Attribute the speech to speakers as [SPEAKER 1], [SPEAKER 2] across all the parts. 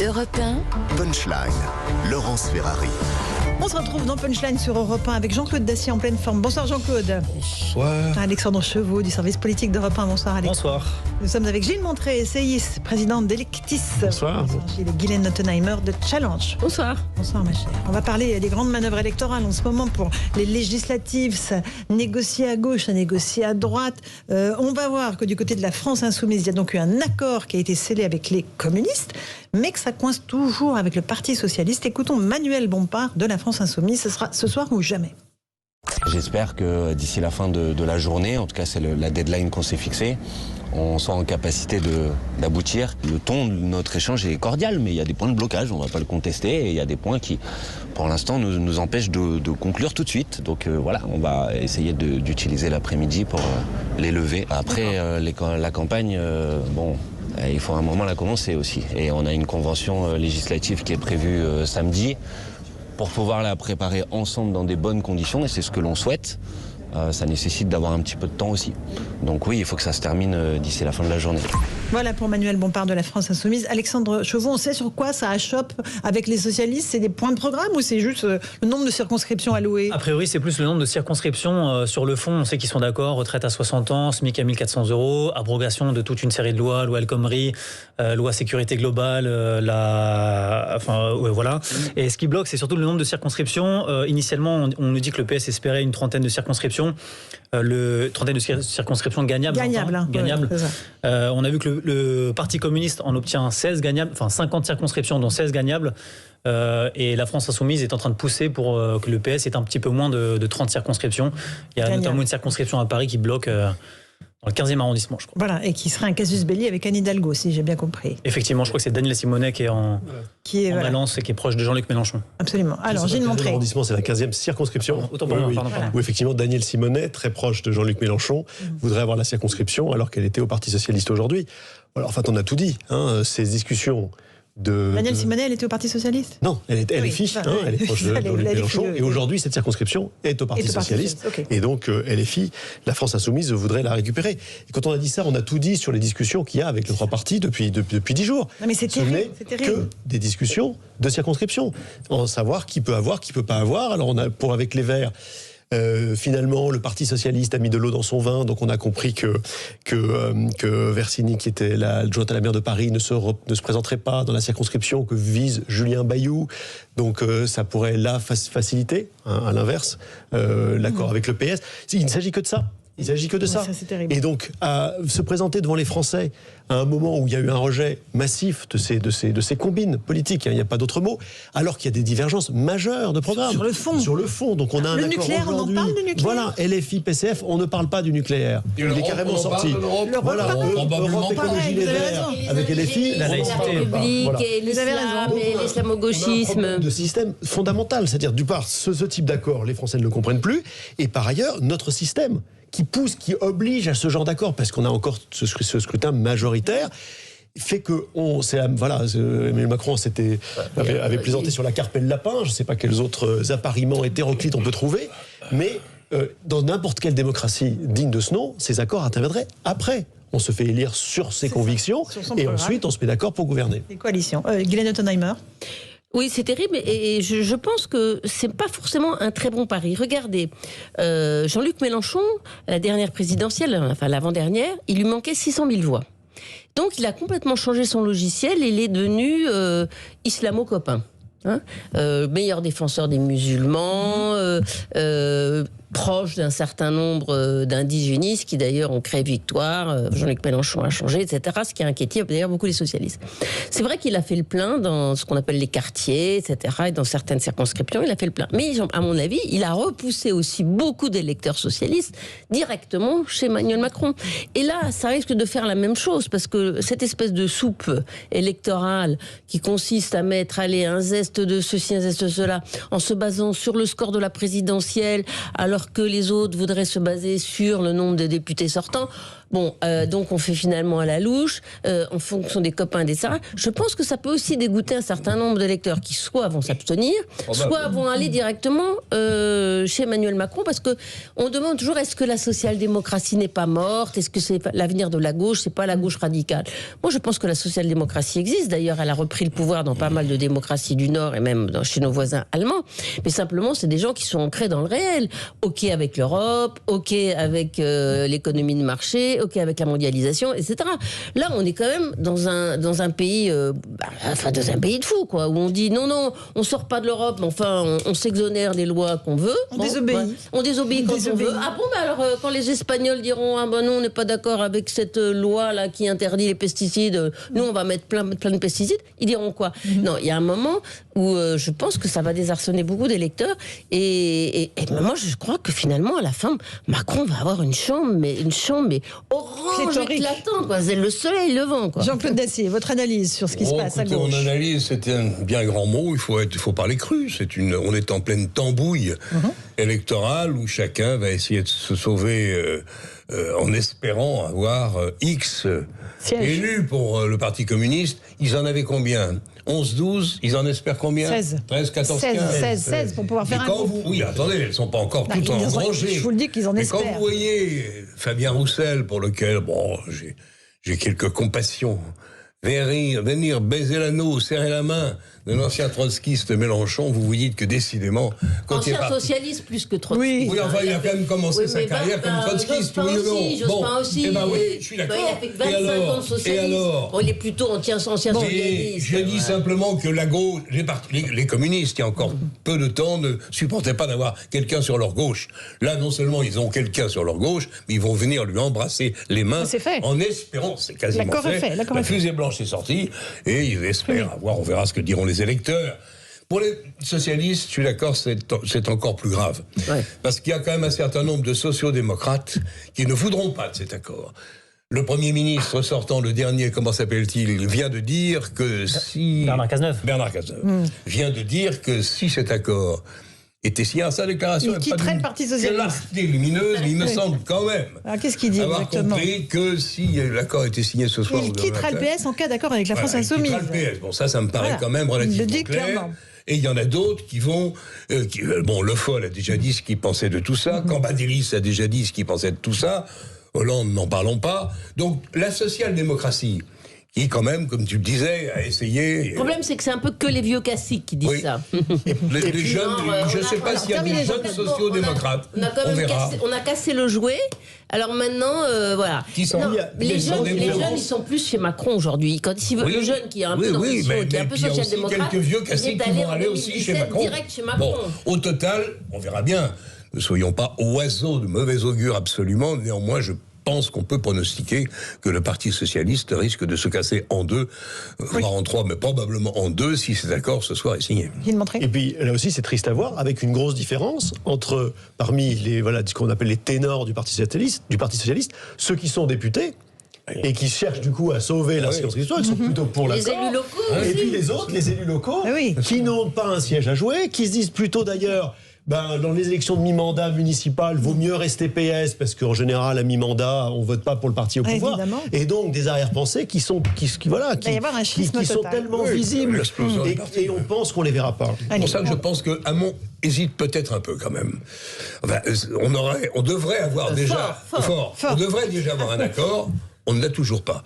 [SPEAKER 1] Europe 1.
[SPEAKER 2] Punchline, Laurence Ferrari.
[SPEAKER 3] On se retrouve dans Punchline sur Europe 1 avec Jean-Claude Dacier en pleine forme. Bonsoir Jean-Claude.
[SPEAKER 4] Bonsoir.
[SPEAKER 3] Alexandre Chevaux du service politique d'Europe 1. Bonsoir Alex.
[SPEAKER 4] Bonsoir.
[SPEAKER 3] Nous sommes avec Gilles Montré, essayiste, présidente d'Electis.
[SPEAKER 4] Bonsoir.
[SPEAKER 3] Gilles et Guylaine Nottenheimer de Challenge.
[SPEAKER 5] Bonsoir.
[SPEAKER 3] Bonsoir ma chère. On va parler des grandes manœuvres électorales en ce moment pour les législatives. Ça négocie à gauche, ça négocie à droite. On va voir que du côté de la France insoumise, il y a donc eu un accord qui a été scellé avec les communistes, mais que ça coince toujours avec le Parti socialiste. Écoutons Manuel Bompard de la France insoumise. Ce sera ce soir ou jamais.
[SPEAKER 6] J'espère que d'ici la fin de la journée, en tout cas c'est la deadline qu'on s'est fixée, on soit en capacité d'aboutir. Le ton de notre échange est cordial, mais il y a des points de blocage, on ne va pas le contester, et il y a des points qui, pour l'instant, nous empêchent de conclure tout de suite. Donc voilà, on va essayer d'utiliser l'après-midi pour les lever. Après, la campagne, il faut un moment la commencer aussi. Et on a une convention législative qui est prévue samedi, pour pouvoir la préparer ensemble dans des bonnes conditions, et c'est ce que l'on souhaite. Ça nécessite d'avoir un petit peu de temps aussi. Donc oui, il faut que ça se termine d'ici la fin de la journée.
[SPEAKER 3] Voilà pour Manuel Bompard de la France insoumise. Alexandre Chevaux, on sait sur quoi ça achoppe avec les socialistes? C'est des points de programme ou c'est juste le nombre de circonscriptions allouées?
[SPEAKER 4] A priori, c'est plus le nombre de circonscriptions. Sur le fond, on sait qu'ils sont d'accord. Retraite à 60 ans, SMIC à 1400 €, abrogation de toute une série de lois, loi El Khomri, loi sécurité globale, voilà. Et ce qui bloque, c'est surtout le nombre de circonscriptions. Initialement, on nous dit que le PS espérait une trentaine de circonscriptions. Trentaine de circonscriptions gagnables.
[SPEAKER 3] Gagnable. Ouais,
[SPEAKER 4] on a vu que le Parti communiste en obtient 16 gagnables, 50 circonscriptions, dont 16 gagnables. Et la France insoumise est en train de pousser pour que le PS ait un petit peu moins de 30 circonscriptions. Il y a notamment une circonscription à Paris qui bloque dans le 15e arrondissement, je crois.
[SPEAKER 3] Voilà, et qui serait un casus belli avec Anne Hidalgo, si j'ai bien compris.
[SPEAKER 4] Effectivement, je crois que c'est Daniel Simonet qui est en balance et qui est proche de Jean-Luc Mélenchon.
[SPEAKER 3] Absolument. Alors, Gilles Montré.
[SPEAKER 7] L'arrondissement, c'est la 15e circonscription.
[SPEAKER 4] Autant pour moi, pardon.
[SPEAKER 7] Où effectivement, Daniel Simonet, très proche de Jean-Luc Mélenchon, voudrait avoir la circonscription alors qu'elle était au Parti socialiste aujourd'hui. Alors, en fait, on a tout dit. Ces discussions
[SPEAKER 3] Daniel Simonet, elle était au Parti socialiste?
[SPEAKER 7] Non, elle est LFI, elle est proche de Jean-Luc Mélenchon. Et aujourd'hui, cette circonscription est au Parti socialiste.
[SPEAKER 3] Okay.
[SPEAKER 7] Et donc, LFI, la France insoumise, voudrait la récupérer. Et quand on a dit ça, on a tout dit sur les discussions qu'il y a avec les trois partis depuis 10 jours.
[SPEAKER 3] Non, mais c'est terrible.
[SPEAKER 7] Que des discussions de circonscription. En savoir qui peut avoir, qui peut pas avoir. Alors, avec les Verts, finalement, le Parti socialiste a mis de l'eau dans son vin, donc on a compris que Versini, qui était l'adjointe à la maire de Paris, ne se présenterait pas dans la circonscription que vise Julien Bayou. Donc ça pourrait faciliter, à l'inverse, l'accord avec le PS. Il ne s'agit que de ça. Il ne s'agit que de ça.
[SPEAKER 3] C'est terrible.
[SPEAKER 7] Et donc, à se présenter devant les Français à un moment où il y a eu un rejet massif de ces combines politiques, il n'y a pas d'autre mot, alors qu'il y a des divergences majeures de programme.
[SPEAKER 3] Sur le fond.
[SPEAKER 7] Sur le fond. Donc on a un accord
[SPEAKER 3] nucléaire,
[SPEAKER 7] aujourd'hui.
[SPEAKER 3] on en parle du nucléaire.
[SPEAKER 7] Voilà, LFI, PCF, on ne parle pas du nucléaire. Il est carrément sorti. Voilà, Europe Écologie Les Verts avec LFI,
[SPEAKER 4] la laïcité.
[SPEAKER 5] Et l'islam et l'islamo-gauchisme.
[SPEAKER 7] De système fondamental, c'est-à-dire du part ce type d'accord, les Français ne le comprennent plus, et par ailleurs notre système qui pousse, qui oblige à ce genre d'accord, parce qu'on a encore ce scrutin majoritaire, fait que Emmanuel Macron avait plaisanté sur la carpe et le lapin. Je ne sais pas quels autres appariements hétéroclites on peut trouver, mais dans n'importe quelle démocratie digne de ce nom, ces accords interviendraient après. On se fait élire sur ses convictions, et ensuite on se met d'accord pour gouverner.
[SPEAKER 3] Les coalitions. Guylaine Nottenheimer.
[SPEAKER 5] Oui, c'est terrible, et je pense que c'est pas forcément un très bon pari. Regardez, Jean-Luc Mélenchon, à la dernière présidentielle, l'avant-dernière, il lui manquait 600 000 voix. Donc il a complètement changé son logiciel et il est devenu islamo-copain. Meilleur défenseur des musulmans, proche d'un certain nombre d'indigénistes qui d'ailleurs ont créé Victoire, Jean-Luc Mélenchon a changé, etc. Ce qui a inquiété d'ailleurs beaucoup les socialistes. C'est vrai qu'il a fait le plein dans ce qu'on appelle les quartiers, etc. Et dans certaines circonscriptions, il a fait le plein. Mais à mon avis, il a repoussé aussi beaucoup d'électeurs socialistes directement chez Emmanuel Macron. Et là, ça risque de faire la même chose, parce que cette espèce de soupe électorale qui consiste à mettre un zeste de ceci, un zeste de cela, en se basant sur le score de la présidentielle, alors peur que les autres voudraient se baser sur le nombre de députés sortants. Bon, donc on fait finalement à la louche, en fonction des copains, des ça. Je pense que ça peut aussi dégoûter un certain nombre d'électeurs qui soit vont s'abstenir, soit vont aller directement chez Emmanuel Macron, parce que on demande toujours, est-ce que la social-démocratie n'est pas morte? Est-ce que c'est l'avenir de la gauche? C'est pas la gauche radicale. Moi, je pense que la social-démocratie existe. D'ailleurs, elle a repris le pouvoir dans pas mal de démocraties du Nord et même chez nos voisins allemands. Mais simplement, c'est des gens qui sont ancrés dans le réel. OK avec l'Europe, OK avec l'économie de marché, OK avec la mondialisation, etc. Là, on est quand même dans un pays, dans un pays de fous, quoi, où on dit non, on sort pas de l'Europe, mais enfin, on s'exonère des lois qu'on veut.
[SPEAKER 3] On désobéit. Ouais.
[SPEAKER 5] On désobéit quand on veut. Ah bon, mais alors, quand les Espagnols diront, ah ben non, on n'est pas d'accord avec cette loi-là qui interdit les pesticides, nous, on va mettre plein de pesticides, ils diront quoi? Non, il y a un moment où je pense que ça va désarçonner beaucoup d'électeurs, et moi, je crois que finalement, à la fin, Macron va avoir une chambre, mais orange éclatante, quoi. C'est le soleil levant, quoi.
[SPEAKER 3] Jean-Claude Dacier, votre analyse sur ce qui se passe à gauche.
[SPEAKER 1] Mon analyse, c'était un bien grand mot. Il faut parler cru. On est en pleine tambouille électorale où chacun va essayer de se sauver en espérant avoir X élus pour le Parti communiste. Ils en avaient combien? 11, 12, ils en espèrent combien?
[SPEAKER 3] 16.
[SPEAKER 1] 13, 14,
[SPEAKER 3] 16 pour pouvoir faire un groupe.
[SPEAKER 1] Oui, attendez, elles ne sont pas encore toutes engrangées.
[SPEAKER 3] Je vous le dis qu'ils en espèrent.
[SPEAKER 1] Mais quand vous voyez Fabien Roussel, pour lequel, j'ai quelques compassions, venir baiser l'anneau, serrer la main de l'ancien trotskiste Mélenchon, vous vous dites que décidément...
[SPEAKER 5] Ancien socialiste plus que trotskiste.
[SPEAKER 1] Oui, enfin, il a quand même commencé sa carrière comme trotskiste.
[SPEAKER 5] Jospin aussi.
[SPEAKER 1] Eh ben oui, je suis d'accord.
[SPEAKER 5] Il a fait 25 ans de socialiste. Il est plutôt ancien socialiste.
[SPEAKER 1] Je dis simplement que la gauche, les communistes, il y a encore peu de temps, ne supportaient pas d'avoir quelqu'un sur leur gauche. Là, non seulement ils ont quelqu'un sur leur gauche, mais ils vont venir lui embrasser les mains en espérant, c'est quasiment fait. La fusée blanche est sortie et ils espèrent avoir, on verra ce que diront les électeurs. Pour les socialistes, je suis d'accord, c'est encore plus grave. Ouais. Parce qu'il y a quand même un certain nombre de sociodémocrates qui ne voudront pas de cet accord. Le Premier ministre sortant, le dernier, comment s'appelle-t-il, vient de dire que si...
[SPEAKER 4] Bernard Cazeneuve.
[SPEAKER 1] Vient de dire que si cet accord était signé à sa déclaration...
[SPEAKER 3] Il quitterait le Parti socialiste.
[SPEAKER 1] C'est lumineuse, mais il me semble quand même...
[SPEAKER 3] Alors qu'est-ce qu'il dit exactement?
[SPEAKER 1] Avoir compris que si l'accord était signé ce soir...
[SPEAKER 3] Il quittera le PS en cas d'accord avec la France Insoumise.
[SPEAKER 1] Il quittera le PS. Bon, ça me paraît quand même relativement clair.
[SPEAKER 3] Clairement.
[SPEAKER 1] Et il y en a d'autres qui vont... Le Foll a déjà dit ce qu'il pensait de tout ça. Cambadélis a déjà dit ce qu'il pensait de tout ça. Hollande, n'en parlons pas. Donc, la social-démocratie, qui, quand même, comme tu le disais, a essayé...
[SPEAKER 5] Le problème, c'est que c'est un peu que les vieux classiques qui disent ça.
[SPEAKER 1] Les jeunes, je ne sais pas s'il y a des jeunes sociaux-démocrates.
[SPEAKER 5] On a cassé le jouet. Alors maintenant, voilà.
[SPEAKER 1] Qui sont
[SPEAKER 5] les jeunes, ils sont plus chez Macron aujourd'hui. Quand le jeune qui est un peu d'ambition, qui est un peu social-démocrate,
[SPEAKER 1] il y a aussi quelques vieux classiques qui vont aller aussi chez Macron.
[SPEAKER 5] Direct chez Macron.
[SPEAKER 1] Bon, au total, on verra bien. Ne soyons pas oiseaux de mauvais augure absolument. Néanmoins, je pense qu'on peut pronostiquer que le Parti socialiste risque de se casser en deux, voire en trois, mais probablement en deux, si cet accord ce soir est signé.
[SPEAKER 7] Et puis là aussi, c'est triste à voir, avec une grosse différence entre, parmi ce qu'on appelle les ténors du Parti socialiste, ceux qui sont députés, et qui cherchent du coup à sauver la circonscription, ils sont plutôt pour l'accord.
[SPEAKER 5] Les élus locaux.
[SPEAKER 7] Et puis les autres, les élus locaux, qui n'ont pas un siège à jouer, qui se disent plutôt d'ailleurs... dans les élections de mi-mandat municipales, vaut mieux rester PS, parce qu'en général, à mi-mandat, on vote pas pour le parti au pouvoir. Évidemment. Et donc, des arrière-pensées qui sont tellement visibles. Et on pense qu'on les verra pas.
[SPEAKER 1] C'est pour ça que je pense que Hamon hésite peut-être un peu, quand même. Enfin, on devrait avoir on devrait déjà avoir un accord. On ne l'a toujours pas.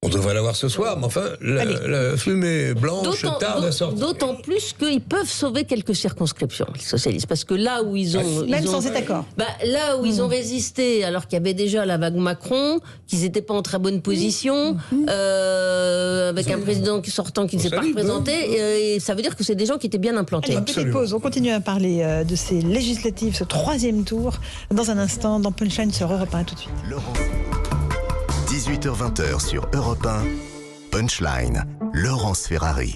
[SPEAKER 1] On devrait l'avoir ce soir, mais enfin, la fumée blanche tarde à sortir.
[SPEAKER 5] D'autant plus qu'ils peuvent sauver quelques circonscriptions, les socialistes. Parce que là où ils ont...
[SPEAKER 3] Même sans cet accord.
[SPEAKER 5] Là où ils ont résisté, alors qu'il y avait déjà la vague Macron, qu'ils n'étaient pas en très bonne position, avec un président sortant qui ne s'est pas représenté, et ça veut dire que c'est des gens qui étaient bien implantés.
[SPEAKER 3] Allez, petite pause, on continue à parler de ces législatives, ce troisième tour, dans un instant, dans Punchline sur Europe 1, tout de suite.
[SPEAKER 2] 18h-20h sur Europe 1, Punchline, Laurence Ferrari.